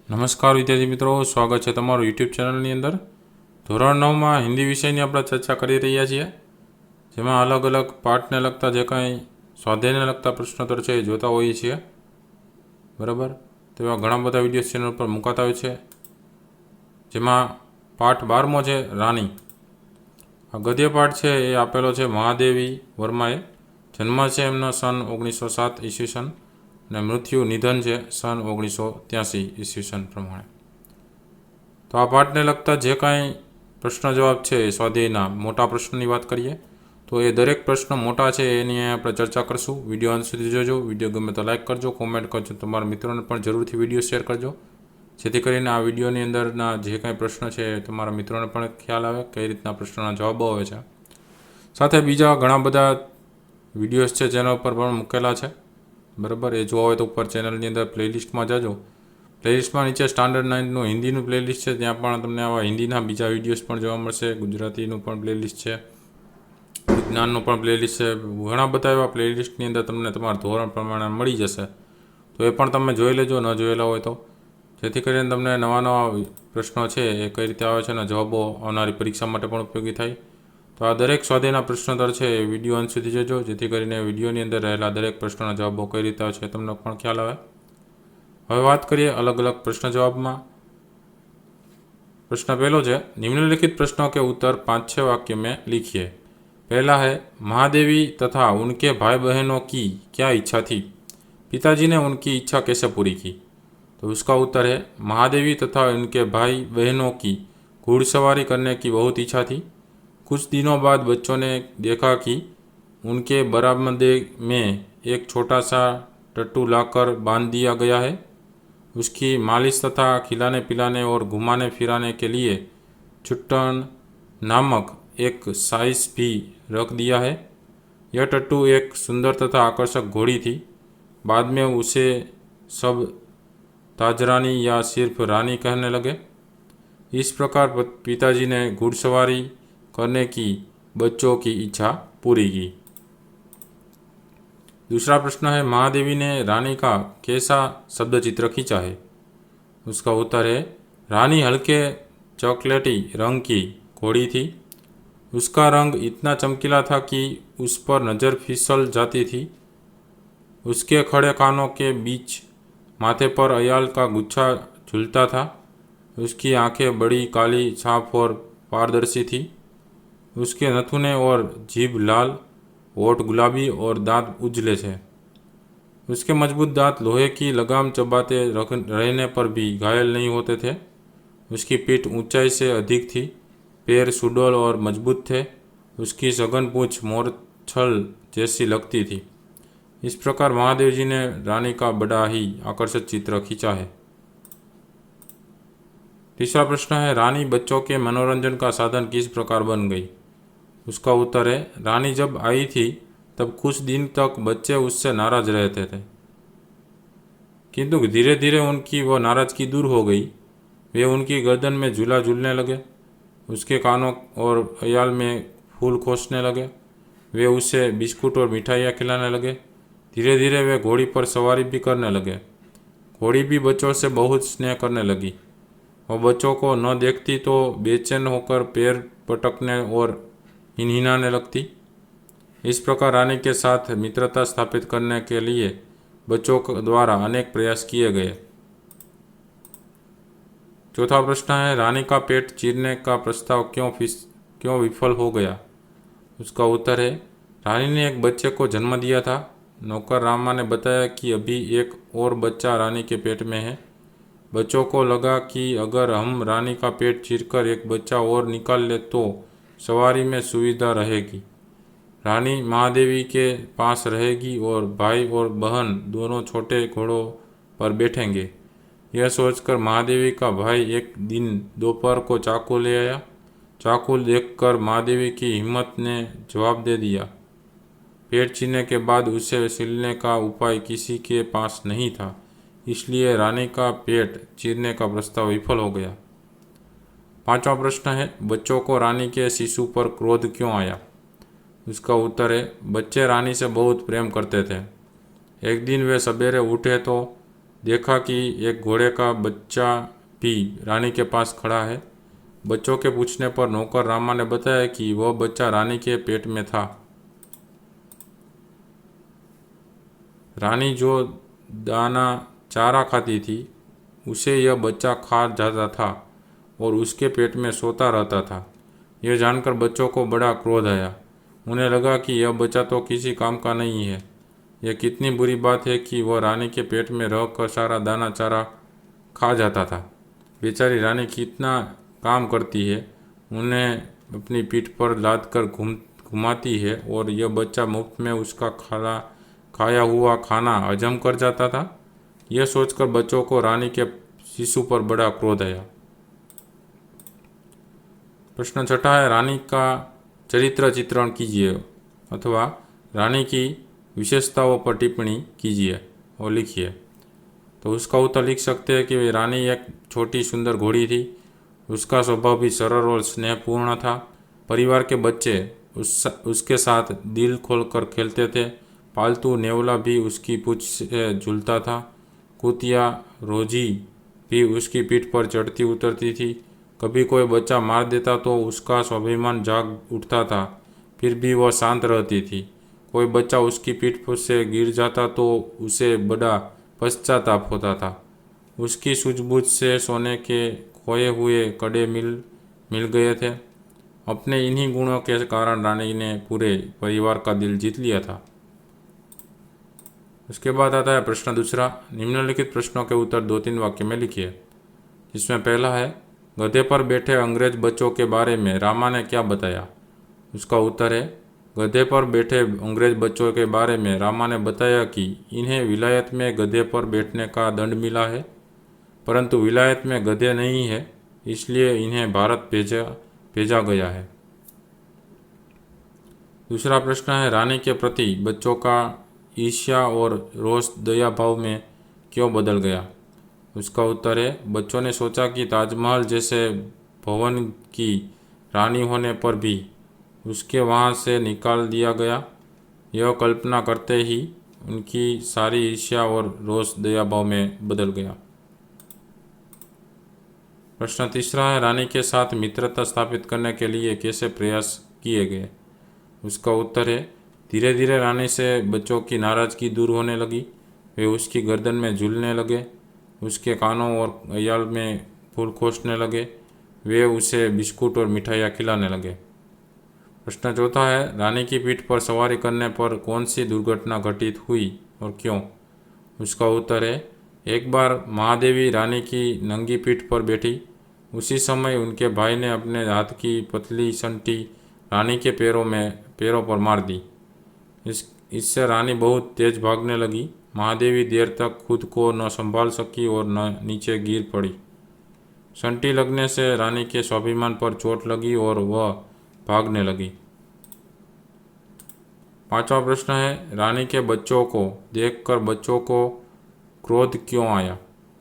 નમસ્કાર વિદ્યાર્થી મિત્રો, સ્વાગત છે તમારું યુટ્યુબ ચેનલની અંદર। ધોરણ 9માં હિન્દી વિષયની આપણે ચર્ચા કરી રહ્યા છીએ, જેમાં અલગ અલગ પાઠને લગતા જે કાંઈ સ્વાધ્યાયને લગતા પ્રશ્નોત્તર છે એ જોતા હોઈએ છીએ, બરાબર। તો એવા ઘણા બધા વિડીયો ચેનલ પર મુકાતા હોય છે, જેમાં પાઠ 12મો છે રાની। આ ગદ્ય પાઠ છે એ આપેલો છે મહાદેવી વર્માએ। જન્મ છે એમનો સન 1907 ઈસવીસન અને મૃત્યુ નિધન છે સન 1983 ઈસવીસન પ્રમાણે। તો આ પાઠને લગતા જે કાંઈ પ્રશ્ન જવાબ છે એ સ્વાધ્યાયના મોટા પ્રશ્નની વાત કરીએ તો એ દરેક પ્રશ્ન મોટા છે એની આપણે ચર્ચા કરશું। વિડીયો અંત સુધી જોજો। વિડીયો ગમે તો લાઇક કરજો, કોમેન્ટ કરજો, તમારા મિત્રોને પણ જરૂરથી વિડીયો શેર કરજો, જેથી કરીને આ વિડીયોની અંદરના જે કાંઈ પ્રશ્ન છે તમારા મિત્રોને પણ ખ્યાલ આવે કઈ રીતના પ્રશ્નોના જવાબો આવે છે। સાથે બીજા ઘણા બધા વિડીયોઝ છે ચેનલ પર પણ મૂકેલા છે, બરાબર। એ જોવા હોય તો ઉપર ચેનલની અંદર પ્લેલિસ્ટમાં જજો। પ્લેલિસ્ટમાં નીચે સ્ટાન્ડર્ડ 9નું હિન્દીનું પ્લેલિસ્ટ છે, ત્યાં પણ તમને આવા હિન્દીના બીજા વિડીયોઝ પણ જોવા મળશે। ગુજરાતીનું પણ પ્લેલિસ્ટ છે, વિજ્ઞાનનું પણ પ્લેલિસ્ટ છે, ઘણા બધા એવા પ્લેલિસ્ટની અંદર તમને તમારા ધોરણ પ્રમાણે મળી જશે। તો એ પણ તમે જોઈ લેજો ન જોયેલા હોય તો, જેથી કરીને તમને નવા નવા પ્રશ્નો છે એ કઈ રીતે આવે છે અને જવાબો આવનારી પરીક્ષા માટે પણ ઉપયોગી થાય। તો આ દરેક સ્વાધ્યાયના પ્રશ્નોત્તર છે એ વિડીયો અંત સુધી જોજો, જેથી કરીને વિડીયોની અંદર રહેલા દરેક પ્રશ્નોના જવાબો કઈ રીતે આવે છે તમને પણ ખ્યાલ આવે। હવે વાત કરીએ અલગ અલગ પ્રશ્ન જવાબમાં। प्रश्न पहलो है, निम्नलिखित प्रश्नों के उत्तर 5-6 वाक्य में लिखिए। पहला है, महादेवी तथा उनके भाई बहनों की क्या इच्छा थी? पिताजी ने उनकी इच्छा कैसे पूरी की? तो उसका उत्तर है, महादेवी तथा उनके भाई बहनों की घुड़सवारी करने की बहुत इच्छा थी। कुछ दिनों बाद बच्चों ने देखा कि उनके बरामदे में एक छोटा सा टट्टू लाकर बांध दिया गया है। उसकी मालिश तथा खिलाने पिलाने और घुमाने फिराने के लिए चुट्टन नामक एक साइज भी रख दिया है। यह टट्टू एक सुंदर तथा आकर्षक घोड़ी थी। बाद में उसे सब ताजरानी या सिर्फ रानी कहने लगे। इस प्रकार पिताजी ने घुड़सवारी करने की बच्चों की इच्छा पूरी की। दूसरा प्रश्न है, महादेवी ने रानी का कैसा शब्द चित्र खींचा है? उसका उत्तर है, रानी हल्के चॉकलेटी रंग की घोड़ी थी। उसका रंग इतना चमकीला था कि उस पर नज़र फिसल जाती थी। उसके खड़े कानों के बीच माथे पर अयाल का गुच्छा झूलता था। उसकी आंखें बड़ी काली साफ और पारदर्शी थी। उसके नथुने और जीभ लाल, होठ गुलाबी और दांत उजले थे। उसके मजबूत दांत लोहे की लगाम चबाते रहने पर भी घायल नहीं होते थे। उसकी पीठ ऊंचाई से अधिक थी, पैर सुडौल और मजबूत थे। उसकी सघन पूंछ मोरछल जैसी लगती थी। इस प्रकार महादेव जी ने रानी का बड़ा ही आकर्षक चित्र खींचा है। तीसरा प्रश्न है, रानी बच्चों के मनोरंजन का साधन किस प्रकार बन गई? उसका उत्तर है, रानी जब आई थी तब कुछ दिन तक बच्चे उससे नाराज रहते थे, किंतु धीरे धीरे उनकी वह नाराजगी दूर हो गई। वे उनकी गर्दन में झूला झूलने लगे, उसके कानों और अयाल में फूल खोसने लगे। वे उसे बिस्कुट और मिठाइयाँ खिलाने लगे। धीरे धीरे वे घोड़ी पर सवारी भी करने लगे। घोड़ी भी बच्चों से बहुत स्नेह करने लगी। वह बच्चों को न देखती तो बेचैन होकर पैर पटकने और हिनहिनाने लगती। इस प्रकार रानी के साथ मित्रता स्थापित करने के लिए बच्चों द्वारा अनेक प्रयास किए गए। चौथा प्रश्न है, रानी का पेट चीरने का प्रस्ताव क्यों विफल हो गया? उसका उत्तर है, रानी ने एक बच्चे को जन्म दिया था। नौकर रामा ने बताया कि अभी एक और बच्चा रानी के पेट में है। बच्चों को लगा कि अगर हम रानी का पेट चीरकर एक बच्चा और निकाल ले तो सवारी में सुविधा रहेगी। रानी महादेवी के पास रहेगी और भाई और बहन दोनों छोटे घोड़ों पर बैठेंगे। यह सोचकर महादेवी का भाई एक दिन दोपहर को चाकू ले आया। चाकू देखकर महादेवी की हिम्मत ने जवाब दे दिया। पेट चीरने के बाद उसे सिलने का उपाय किसी के पास नहीं था, इसलिए रानी का पेट चीरने का प्रस्ताव विफल हो गया। पांचवा प्रश्न है, बच्चों को रानी के शिशु पर क्रोध क्यों आया? उसका उत्तर है, बच्चे रानी से बहुत प्रेम करते थे। एक दिन वे सवेरे उठे तो देखा कि एक घोड़े का बच्चा भी रानी के पास खड़ा है। बच्चों के पूछने पर नौकर रामा ने बताया कि वह बच्चा रानी के पेट में था। रानी जो दाना चारा खाती थी उसे यह बच्चा खा जाता था और उसके पेट में सोता रहता था। यह जानकर बच्चों को बड़ा क्रोध आया। उन्हें लगा कि यह बच्चा तो किसी काम का नहीं है। यह कितनी बुरी बात है कि वह रानी के पेट में रहकर सारा दाना चारा खा जाता था। बेचारी रानी कितना काम करती है, उन्हें अपनी पीठ पर लाद कर घुमाती है और यह बच्चा मुफ्त में उसका खाया हुआ खाना हजम कर जाता था। यह सोचकर बच्चों को रानी के शिशु पर बड़ा क्रोध आया। प्रश्न छठा है, रानी का चरित्र चित्रण कीजिए अथवा रानी की विशेषताओं पर टिप्पणी कीजिए और लिखिए। तो उसका उत्तर लिख सकते हैं कि रानी एक छोटी सुंदर घोड़ी थी। उसका स्वभाव भी सरल और स्नेहपूर्ण था। परिवार के बच्चे उसके साथ दिल खोलकर खेलते थे। पालतू नेवला भी उसकी पूंछ से झूलता था। कुतिया रोजी भी उसकी पीठ पर चढ़ती उतरती थी। कभी कोई बच्चा मार देता तो उसका स्वाभिमान जाग उठता था, फिर भी वह शांत रहती थी। कोई बच्चा उसकी पीठ से गिर जाता तो उसे बड़ा पश्चाताप होता था। उसकी सूझबूझ से सोने के खोए हुए कड़े मिल गए थे। अपने इन्हीं गुणों के कारण रानी ने पूरे परिवार का दिल जीत लिया था। उसके बाद आता है प्रश्न दूसरा। निम्नलिखित प्रश्नों के उत्तर 2-3 वाक्य में लिखिए। जिसमें पहला है, गधे पर बैठे अंग्रेज बच्चों के बारे में रामा ने क्या बताया। उसका उत्तर है, गधे पर बैठे अंग्रेज बच्चों के बारे में रामा ने बताया कि इन्हें विलायत में गधे पर बैठने का दंड मिला है, परंतु विलायत में गधे नहीं है, इसलिए इन्हें भारत भेजा गया है। दूसरा प्रश्न है, रानी के प्रति बच्चों का ईर्ष्या और रोष दया भाव में क्यों बदल गया। उसका उत्तर है, बच्चों ने सोचा कि ताजमहल जैसे भवन की रानी होने पर भी उसके वहाँ से निकाल दिया गया। यह कल्पना करते ही उनकी सारी ईर्ष्या और रोष दया भाव में बदल गया। प्रश्न तीसरा है, रानी के साथ मित्रता स्थापित करने के लिए कैसे प्रयास किए गए। उसका उत्तर है, धीरे धीरे रानी से बच्चों की नाराज़गी दूर होने लगी। वे उसकी गर्दन में झूलने लगे, उसके कानों और अयाल में फूल खोसने लगे। वे उसे बिस्कुट और मिठाइयाँ खिलाने लगे। प्रश्न चौथा है, रानी की पीठ पर सवारी करने पर कौन सी दुर्घटना घटित हुई और क्यों। उसका उत्तर है, एक बार महादेवी रानी की नंगी पीठ पर बैठी। उसी समय उनके भाई ने अपने हाथ की पतली संटी रानी के पैरों पर मार दी। इससे रानी बहुत तेज भागने लगी। महादेवी देर तक खुद को न संभाल सकी और न नीचे गिर पड़ी। संटी लगने से रानी के स्वाभिमान पर चोट लगी और वह भागने लगी। पांचवा प्रश्न है, रानी के बच्चों को देखकर बच्चों को क्रोध क्यों आया।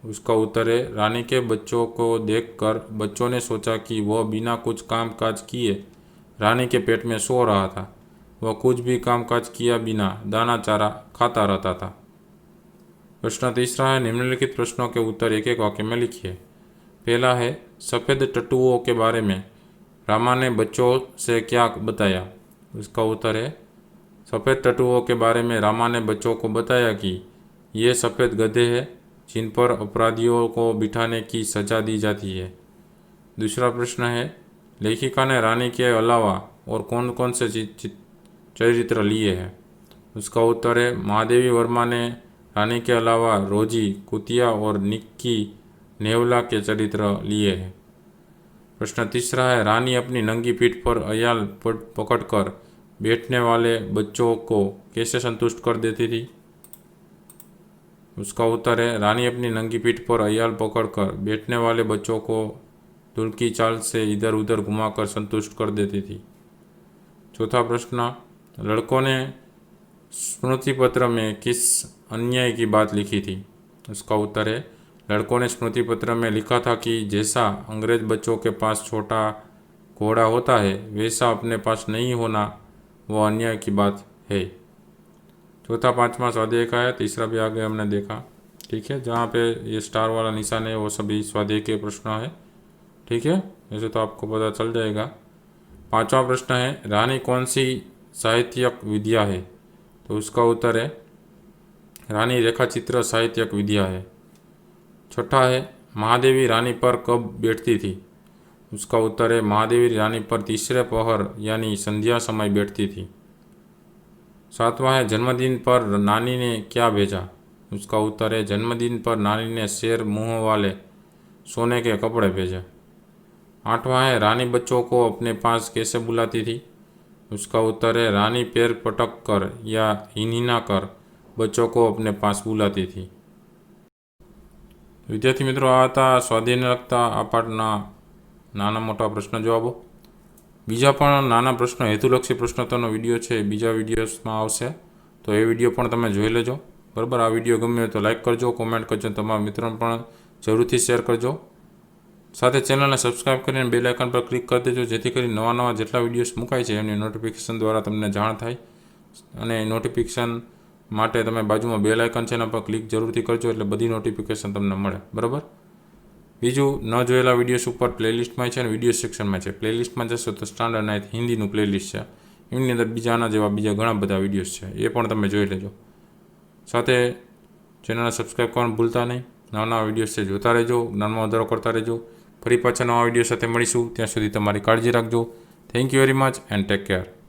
उसका उत्तर है, रानी के बच्चों को देखकर बच्चों ने सोचा कि वह बिना कुछ काम काज किए रानी के पेट में सो रहा था। वह कुछ भी काम काज किया बिना दाना चारा खाता रहता था। प्रश्न तीसरा है, निम्नलिखित प्रश्नों के उत्तर एक एक वाक्य में लिखिए। पहला है, सफ़ेद टट्टुओं के बारे में रामा ने बच्चों से क्या बताया। उसका उत्तर है, सफ़ेद टट्टुओं के बारे में रामा ने बच्चों को बताया कि ये सफ़ेद गधे हैं जिन पर अपराधियों को बिठाने की सज़ा दी जाती है। दूसरा प्रश्न है, लेखिका ने रानी के अलावा और कौन कौन से चरित्र लिए हैं। उसका उत्तर है, महादेवी वर्मा ने रानी के अलावा रोजी, कुतिया और निक्की नेवला के चरित्र लिए हैं। प्रश्न तीसरा है, रानी अपनी नंगी पीठ पर अयाल पकड़कर बैठने वाले बच्चों को कैसे संतुष्ट कर देती थी। उसका उत्तर है, रानी अपनी नंगी पीठ पर अयाल पकड़कर बैठने वाले बच्चों को दुल्की चाल से इधर उधर घुमाकर संतुष्ट कर देती थी। चौथा प्रश्न, लड़कों ने स्मृति पत्र में किस अन्याय की बात लिखी थी। उसका उत्तर है, लड़कों ने स्मृति पत्र में लिखा था कि जैसा अंग्रेज बच्चों के पास छोटा घोड़ा होता है वैसा अपने पास नहीं होना वह अन्याय की बात है। चौथा पांचवा स्वाध्याय का है, तीसरा भी आगे हमने देखा। ठीक है, जहाँ पे ये स्टार वाला निशान है वो सभी स्वाध्याय के प्रश्न है। ठीक है, ऐसे तो आपको पता चल जाएगा। 5वां प्रश्न है, रानी कौन सी साहित्यिक विद्या है? तो उसका उत्तर है रानी रेखाचित्र साहित्यिक विद्या है। 6ठा है, महादेवी रानी पर कब बैठती थी? उसका उत्तर है महादेवी रानी पर तीसरे पहर यानी संध्या समय बैठती थी। 7वां है, जन्मदिन पर नानी ने क्या भेजा? उसका उत्तर है जन्मदिन पर नानी ने शेर मुंह वाले सोने के कपड़े भेजे। 8वां है, रानी बच्चों को अपने पास कैसे बुलाती थी? उसका उत्तर है रानी पैर पटक कर या हिनहिना कर बच्चों को अपने पास बुलाती थी। विद्यार्थी मित्रों, आ હતા સ્વાધ્યાયને લગતા આ પાઠના નાના મોટા પ્રશ્ન જવાબો। બીજા પણ નાના પ્રશ્નો હેતુલક્ષી પ્રશ્નોત્તરનો વિડીયો છે બીજા વિડીયોઝમાં આવશે, તો એ વિડીયો પણ તમે જોઈ લેજો। બરાબર, આ વિડીયો ગમ્યો તો લાઇક કરજો, કોમેન્ટ કરજો, તમારા મિત્રોને પણ જરૂરથી શેર કરજો। સાથે ચેનલને સબસ્ક્રાઈબ કરીને બેલ આઇકન પર ક્લિક કરી દેજો, જેથી કરી નવા નવા જેટલા વિડીયોઝ મુકાય છે એની નોટિફિકેશન દ્વારા તમને જાણ થાય। અને નોટિફિકેશન માટે તમે બાજુમાં બેલ આઇકન છે એના પર ક્લિક જરૂરથી કરજો, એટલે બધી નોટિફિકેશન તમને મળે। બરાબર, બીજું ન જોયેલા વિડીયોઝ ઉપર પ્લેલિસ્ટમાં છે અને વિડીયો સેક્શનમાં છે। પ્લેલિસ્ટમાં જશો તો સ્ટાન્ડર્ડ 9th હિન્દીનું પ્લેલિસ્ટ છે, એની અંદર બીજા આના જેવા બીજા ઘણા બધા વિડીયોઝ છે, એ પણ તમે જોઈ લેજો। સાથે ચેનલને સબસ્ક્રાઈબ કરવાનું ભૂલતા નહીં। નવા નવા વિડીયોઝ છે જોતા રહેજો, જ્ઞાનમાં વધારો કરતા રહેજો। ફરી પાછા નવા વિડીયો સાથે મળીશું, ત્યાં સુધી તમારી કાળજી રાખજો। Thank you very much and take care.